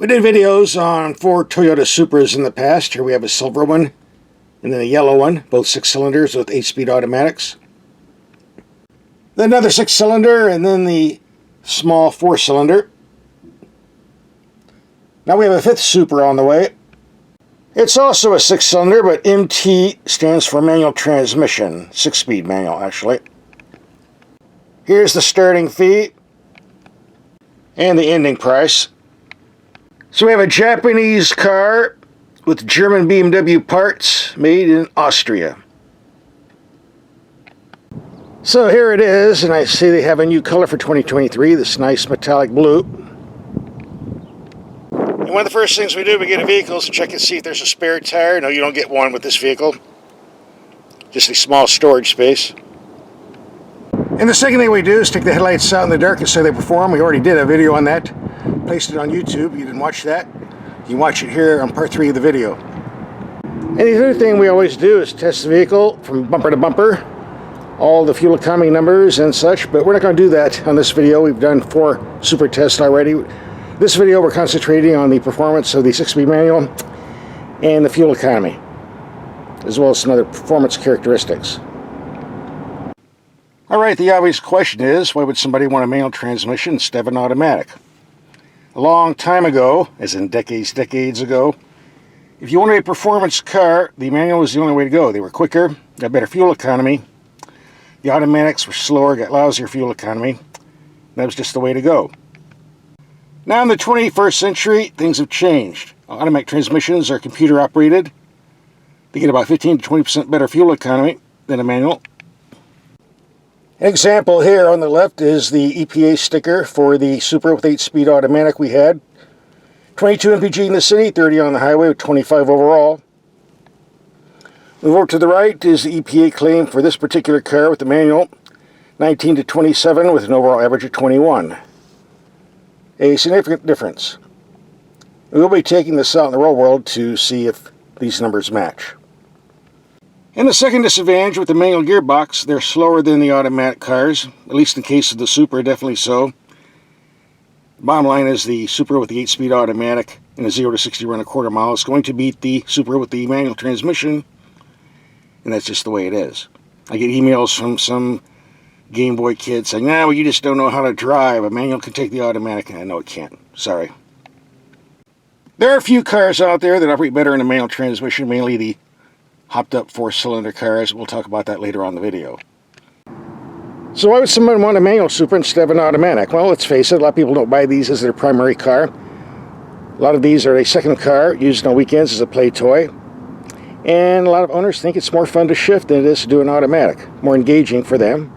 did videos on 4 Toyota Supras in the past. Here we have a silver one and then a yellow one, both 6 cylinders with 8-speed automatics. Then another 6-cylinder and then the small 4-cylinder. Now we have a 5th Supra on the way. It's also a 6-cylinder, but MT stands for manual transmission. 6-speed manual, actually. Here's the starting fee and the ending price. So we have a Japanese car with German BMW parts made in Austria. So here it is, and I see they have a new color for 2023, this nice metallic blue. And one of the first things we do when we get a vehicle is check and see if there's a spare tire. No, you don't get one with this vehicle. Just a small storage space. And the second thing we do is take the headlights out in the dark and see how they perform. We already did a video on that. Placed it on YouTube. You didn't watch that? You can watch it here on part 3 of the video. And the other thing we always do is test the vehicle from bumper to bumper. All the fuel economy numbers and such, but we're not going to do that on this video. We've done 4 Supra tests already. This video we're concentrating on the performance of the 6-speed manual and the fuel economy, as well as some other performance characteristics. Alright, the obvious question is, why would somebody want a manual transmission instead of an automatic? A long time ago, as in decades ago, if you wanted a performance car, the manual was the only way to go. They were quicker, got better fuel economy. The automatics were slower, got lousier fuel economy. That was just the way to go. Now in the 21st century, things have changed. Automatic transmissions are computer operated. They get about 15 to 20% better fuel economy than a manual. An example here on the left is the EPA sticker for the Supra with 8-speed automatic we had. 22 mpg in the city, 30 on the highway with 25 overall. Move over to the right is the EPA claim for this particular car with the manual. 19 to 27 with an overall average of 21. A significant difference. We will be taking this out in the real world to see if these numbers match. And the second disadvantage with the manual gearbox, they're slower than the automatic cars, at least in case of the Supra, definitely so. Bottom line is the Supra with the 8-speed automatic and a 0 to 60 run a quarter mile is going to beat the Supra with the manual transmission, and that's just the way it is. I get emails from some Game Boy kids saying, well, you just don't know how to drive. A manual can take the automatic. And I know it can't. Sorry. There are a few cars out there that operate better in a manual transmission, mainly the hopped-up 4-cylinder cars. We'll talk about that later on in the video. So why would someone want a manual Supra instead of an automatic? Well, let's face it, a lot of people don't buy these as their primary car. A lot of these are a second car used on weekends as a play toy. And a lot of owners think it's more fun to shift than it is to do an automatic. More engaging for them.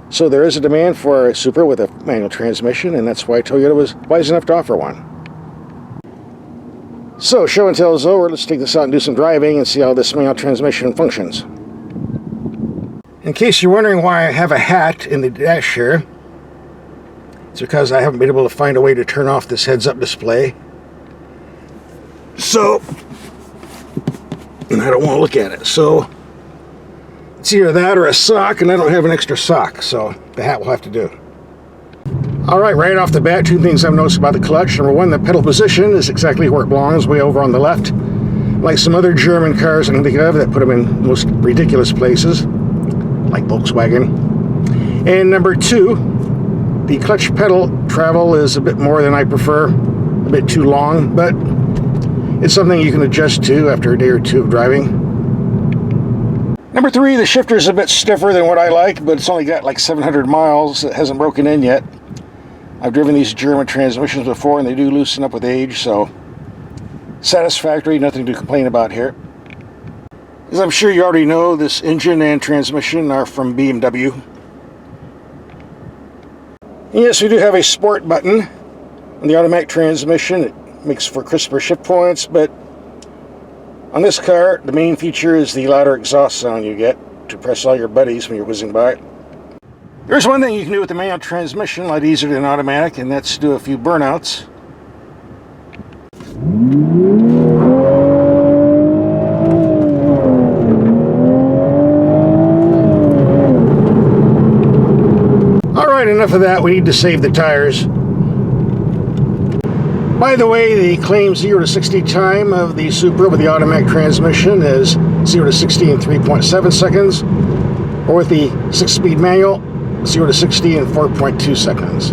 So there is a demand for a Supra with a manual transmission, and that's why Toyota was wise enough to offer one. So, show and tell is over. Let's take this out and do some driving and see how this manual transmission functions. In case you're wondering why I have a hat in the dash here, it's because I haven't been able to find a way to turn off this heads-up display. So, and I don't want to look at it. So, it's either that or a sock, and I don't have an extra sock, so the hat will have to do. Alright, right off the bat, 2 things I've noticed about the clutch. Number 1, the pedal position is exactly where it belongs, way over on the left. Like some other German cars I can think of that put them in most ridiculous places, like Volkswagen. And number 2, the clutch pedal travel is a bit more than I prefer, a bit too long, but it's something you can adjust to after a day or 2 of driving. Number 3, the shifter is a bit stiffer than what I like, but it's only got like 700 miles. It hasn't broken in yet. I've driven these German transmissions before, and they do loosen up with age, so satisfactory, nothing to complain about here. As I'm sure you already know, this engine and transmission are from BMW. And yes, we do have a sport button on the automatic transmission. It makes for crisper shift points, but on this car, the main feature is the louder exhaust sound you get to impress all your buddies when you're whizzing by. There's one thing you can do with the manual transmission, a lot easier than automatic, and that's do a few burnouts. Alright, enough of that. We need to save the tires. By the way, the claimed 0 to 60 time of the Supra with the automatic transmission is 0 to 60 in 3.7 seconds, or with the 6-speed manual, 0 to 60 in 4.2 seconds.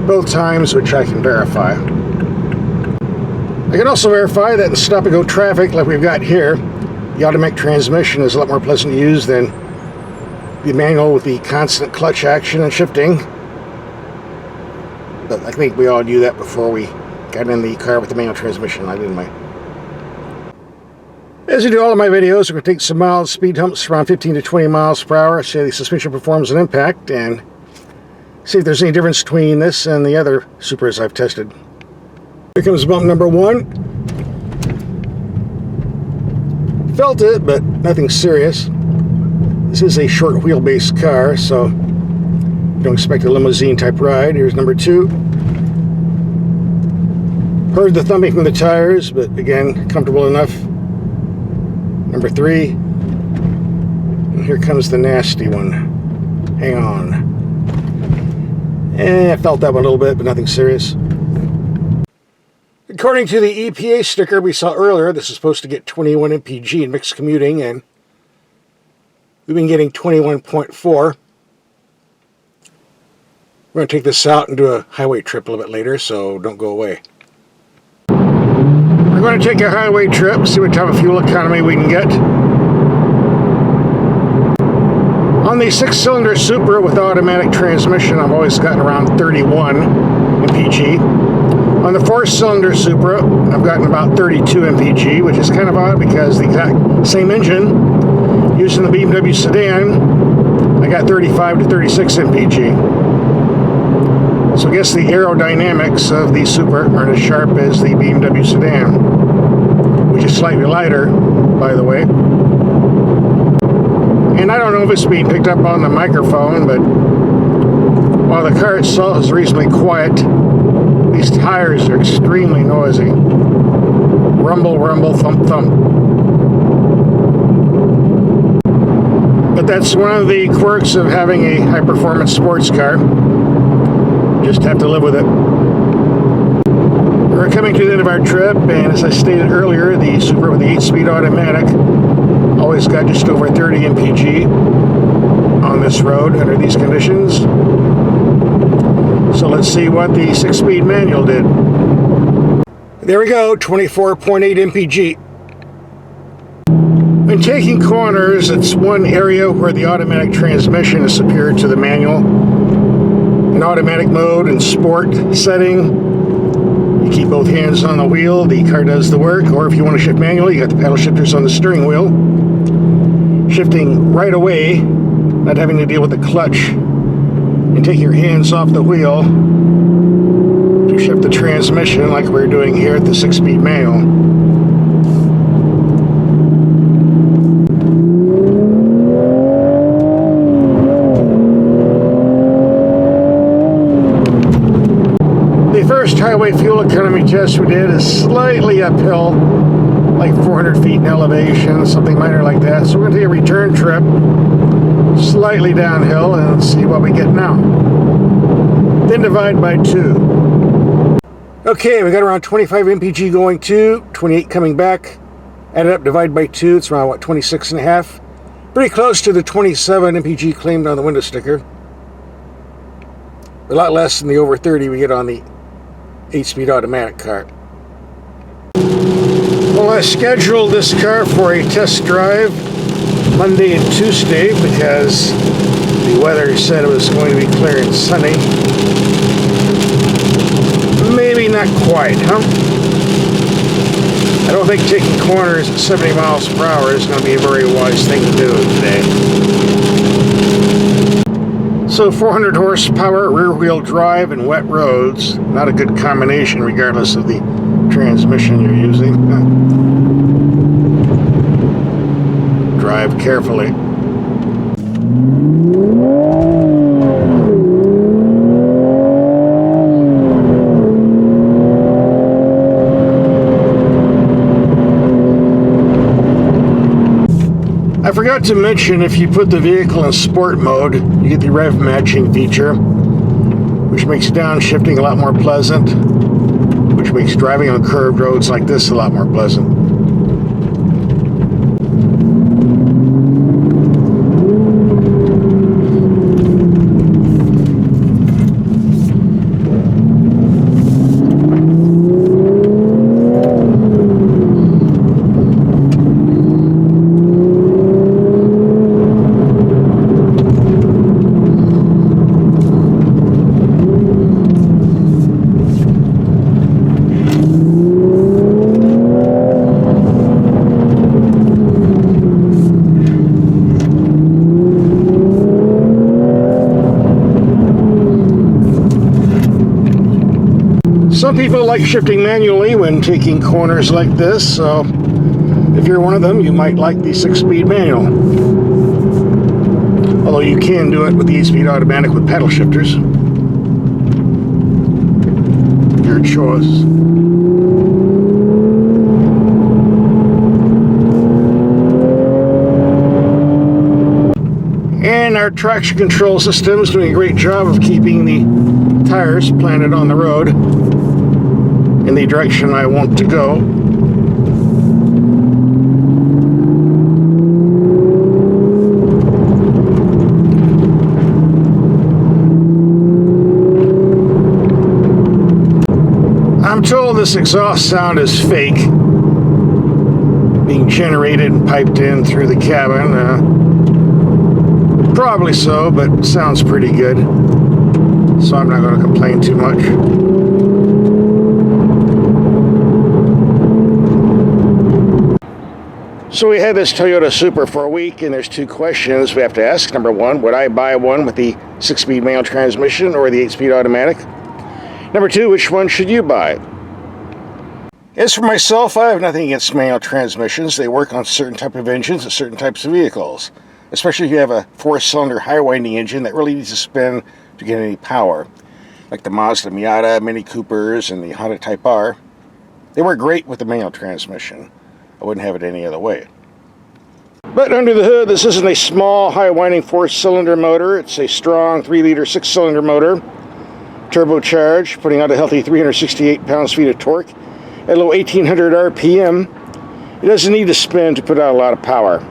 Both times which I can verify. I can also verify that in stop-and-go traffic like we've got here, the automatic transmission is a lot more pleasant to use than the manual with the constant clutch action and shifting. But I think we all knew that before we got in the car with the manual transmission. I didn't mind. As I do all of my videos, we're going to take some mild speed humps around 15 to 20 miles per hour, see how the suspension performs on impact, and see if there's any difference between this and the other Supras I've tested. Here comes bump number 1. Felt it, but nothing serious. This is a short wheelbase car, so don't expect a limousine type ride. Here's number 2. Heard the thumping from the tires, but again, comfortable enough. Number 3. And here comes the nasty one. Hang on. I felt that one a little bit, but nothing serious. According to the EPA sticker we saw earlier, this is supposed to get 21 mpg in mixed commuting, and we've been getting 21.4. We're going to take this out and do a highway trip a little bit later, so don't go away. We're going to take a highway trip, see what type of fuel economy we can get. On the 6-cylinder Supra with automatic transmission, I've always gotten around 31 mpg. On the 4-cylinder Supra, I've gotten about 32 mpg, which is kind of odd because the exact same engine used in the BMW sedan, I got 35 to 36 mpg. So I guess the aerodynamics of the Supra aren't as sharp as the BMW sedan, which is slightly lighter, by the way. And I don't know if it's being picked up on the microphone, but while the car itself is reasonably quiet, these tires are extremely noisy. Rumble, rumble, thump, thump. But that's one of the quirks of having a high-performance sports car. Just have to live with it. We're coming to the end of our trip, and as I stated earlier, the Supra with the 8-speed automatic always got just over 30 mpg on this road under these conditions. So let's see what the 6-speed manual did. There we go, 24.8 mpg. When taking corners, it's one area where the automatic transmission is superior to the manual. In automatic mode and sport setting, you keep both hands on the wheel, the car does the work, or if you want to shift manually, you got the paddle shifters on the steering wheel. Shifting right away, not having to deal with the clutch, and take your hands off the wheel to shift the transmission like we're doing here at the 6-speed manual. The first highway fuel economy test we did is slightly uphill, like 400 feet in elevation, something minor like that. So we're going to take a return trip slightly downhill and see what we get now. Then divide by 2. Okay, we got around 25 mpg going to, 28 coming back. Add it up, divide by 2, it's around, what, 26 and a half? Pretty close to the 27 mpg claimed on the window sticker. A lot less than the over 30 we get on the 8-speed automatic car. Well, I scheduled this car for a test drive Monday and Tuesday because the weather said it was going to be clear and sunny. Maybe not quite, huh? I don't think taking corners at 70 miles per hour is going to be a very wise thing to do today. So 400 horsepower, rear-wheel drive, and wet roads. Not a good combination regardless of the transmission you're using. Drive carefully. I forgot to mention, if you put the vehicle in sport mode, you get the rev matching feature, which makes downshifting a lot more pleasant. which makes driving on curved roads like this a lot more pleasant. Some people like shifting manually when taking corners like this, so if you're one of them, you might like the 6-speed manual. Although you can do it with the 8-speed automatic with pedal shifters. Your choice. And our traction control system is doing a great job of keeping the tires planted on the road in the direction I want to go. I'm told this exhaust sound is fake, being generated and piped in through the cabin. Probably so, but sounds pretty good, so I'm not going to complain too much. So we had this Toyota Supra for a week, and there's two questions we have to ask. Number one, would I buy one with the 6-speed manual transmission or the 8-speed automatic? Number two, which one should you buy? As for myself, I have nothing against manual transmissions. They work on certain type of engines and certain types of vehicles, especially if you have a 4-cylinder high-winding engine that really needs to spin to get any power, like the Mazda Miata, Mini Coopers, and the Honda Type R. They work great with the manual transmission. I wouldn't have it any other way. But under the hood, this isn't a small, high-winding 4-cylinder motor. It's a strong 3-liter 6-cylinder motor, turbocharged, putting out a healthy 368 pounds-feet of torque at a low 1800 RPM. It doesn't need to spin to put out a lot of power.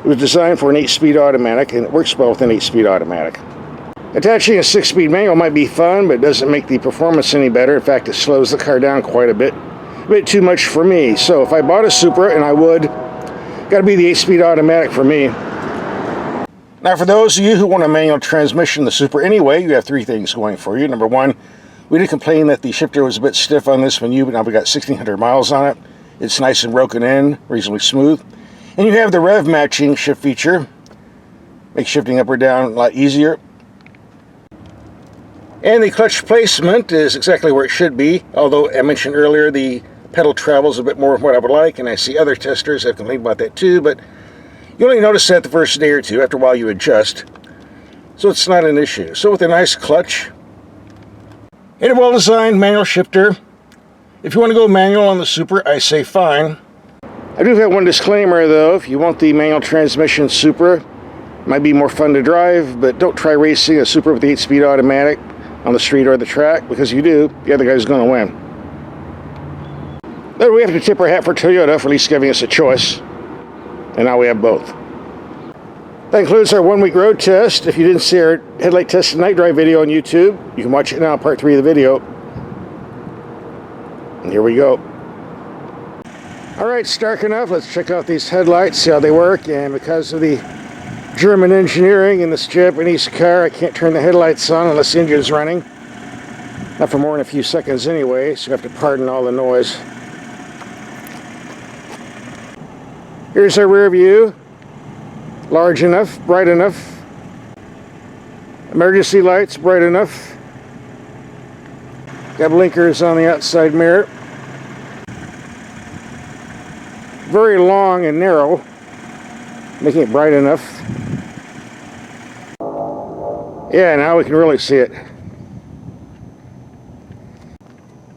It was designed for an 8-speed automatic, and it works well with an 8-speed automatic. Attaching a 6-speed manual might be fun, but it doesn't make the performance any better. In fact, it slows the car down quite a bit too much for me. So if I bought a Supra, and I would, gotta be the 8-speed automatic for me. Now for those of you who want a manual transmission, the Supra anyway, you have three things going for you. Number one, we did complain that the shifter was a bit stiff on this one, but now we got 1,600 miles on it. It's nice and broken in, reasonably smooth. And you have the rev matching shift feature. Makes shifting up or down a lot easier. And the clutch placement is exactly where it should be, although I mentioned earlier the pedal travels a bit more than what I would like, and I see other testers have complained about that too, but you only notice that the first day or two. After a while you adjust, so it's not an issue. So with a nice clutch and a well-designed manual shifter, if you want to go manual on the Supra, I say fine. I do have one disclaimer though. If you want the manual transmission Supra, it might be more fun to drive, but don't try racing a Supra with the 8-speed automatic on the street or the track, because you do, the other guy's going to win. But we have to tip our hat for Toyota for at least giving us a choice, and now we have both. That includes our 1-week road test. If you didn't see our headlight test and night drive video on YouTube, you can watch it now, part 3 of the video. And here we go. Alright, it's dark enough. Let's check out these headlights, see how they work. And because of the German engineering in this Japanese car, I can't turn the headlights on unless the engine's running. Not for more than a few seconds anyway, so you have to pardon all the noise. Here's our rear view. Large enough, bright enough. Emergency lights, bright enough. Got blinkers on the outside mirror. Very long and narrow, making it bright enough. Yeah, now we can really see it.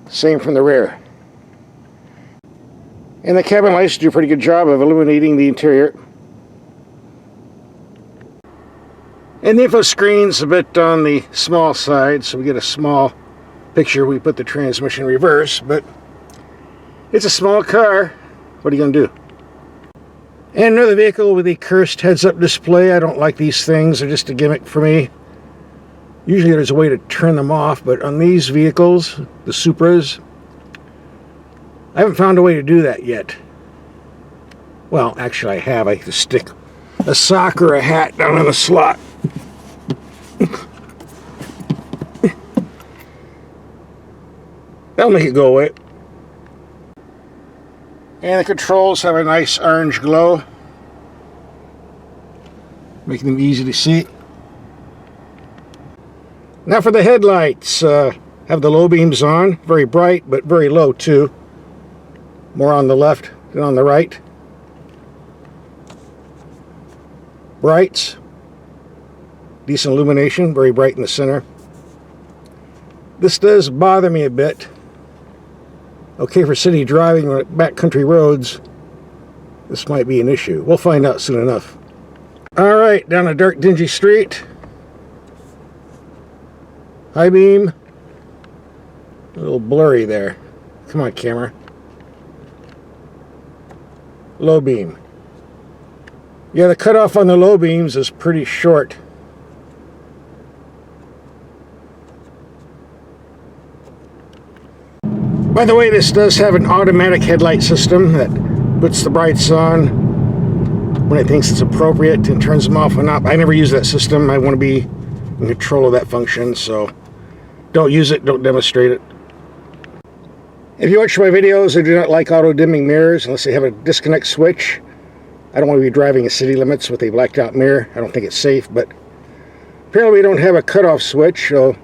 Same from the rear. And the cabin lights do a pretty good job of illuminating the interior. And the info screen's a bit on the small side, so we get a small picture we put the transmission in reverse, but it's a small car. What are you going to do? And another vehicle with a cursed heads-up display. I don't like these things. They're just a gimmick for me. Usually there's a way to turn them off, but on these vehicles, the Supras, I haven't found a way to do that yet. Well, actually I have. I have to stick a sock or a hat down in the slot. That'll make it go away. And the controls have a nice orange glow, making them easy to see. Now for the headlights, have the low beams on, very bright but very low too. More on the left than on the right. Brights, decent illumination, very bright in the center. This does bother me a bit. Okay, for city driving or backcountry roads, this might be an issue. We'll find out soon enough. Alright, down a dark, dingy street. High beam. A little blurry there. Come on, camera. Low beam. Yeah, the cutoff on the low beams is pretty short. By the way, this does have an automatic headlight system that puts the brights on when it thinks it's appropriate and turns them off and up. I never use that system. I want to be in control of that function, so don't use it, don't demonstrate it. If you watch my videos, I do not like auto-dimming mirrors unless they have a disconnect switch. I don't want to be driving in city limits with a blacked out mirror. I don't think it's safe, but apparently we don't have a cutoff switch, so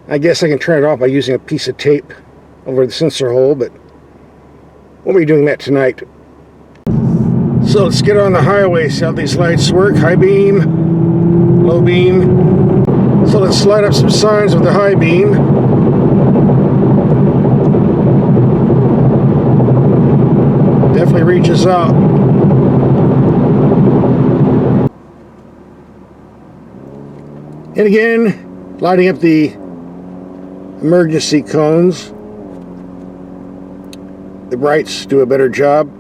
I guess I can turn it off by using a piece of tape over the sensor hole, but we'll be doing that tonight. So let's get on the highway, see how these lights work. High beam, low beam. So let's slide up some signs with the high beam. Definitely reaches out. And again, lighting up the emergency cones. The brights do a better job.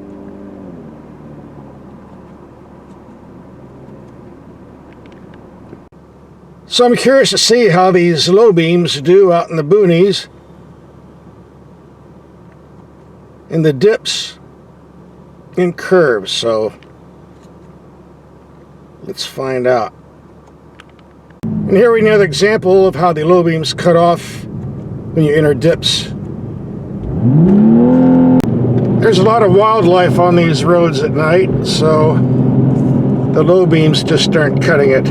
So I'm curious to see how these low beams do out in the boonies. In the dips and curves, so let's find out. And here we have another example of how the low beams cut off when you enter dips. There's a lot of wildlife on these roads at night, so the low beams just aren't cutting it.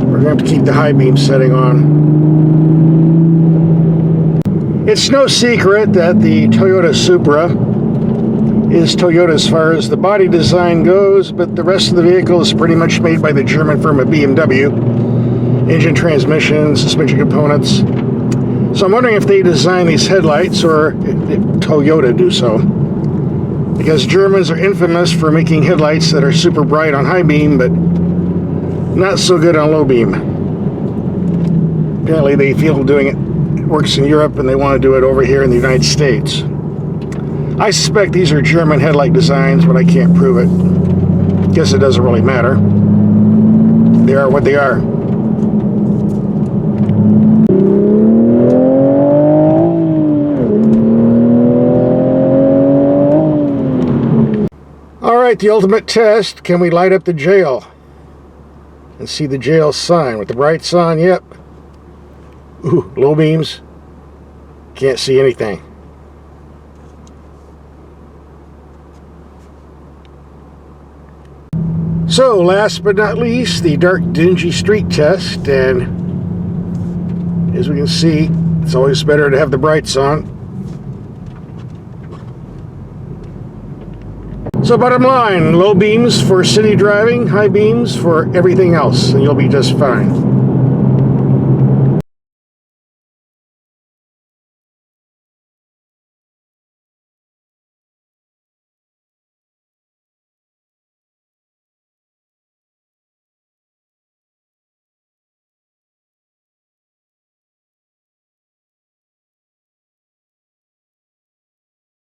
We're going to have to keep the high beam setting on. It's no secret that the Toyota Supra is Toyota as far as the body design goes, but the rest of the vehicle is pretty much made by the German firm of BMW. Engine, transmission, suspension components. So I'm wondering if they design these headlights or if Toyota do so. Because Germans are infamous for making headlights that are super bright on high beam, but not so good on low beam. Apparently they feel doing it works in Europe and they want to do it over here in the United States. I suspect these are German headlight designs, but I can't prove it. Guess it doesn't really matter. They are what they are. Alright, the ultimate test. Can we light up the jail? And see the jail sign with the brights on? Yep. Ooh, low beams. Can't see anything. So, last but not least, the dark, dingy street test. And as we can see, it's always better to have the brights on. So bottom line, low beams for city driving, high beams for everything else, and you'll be just fine.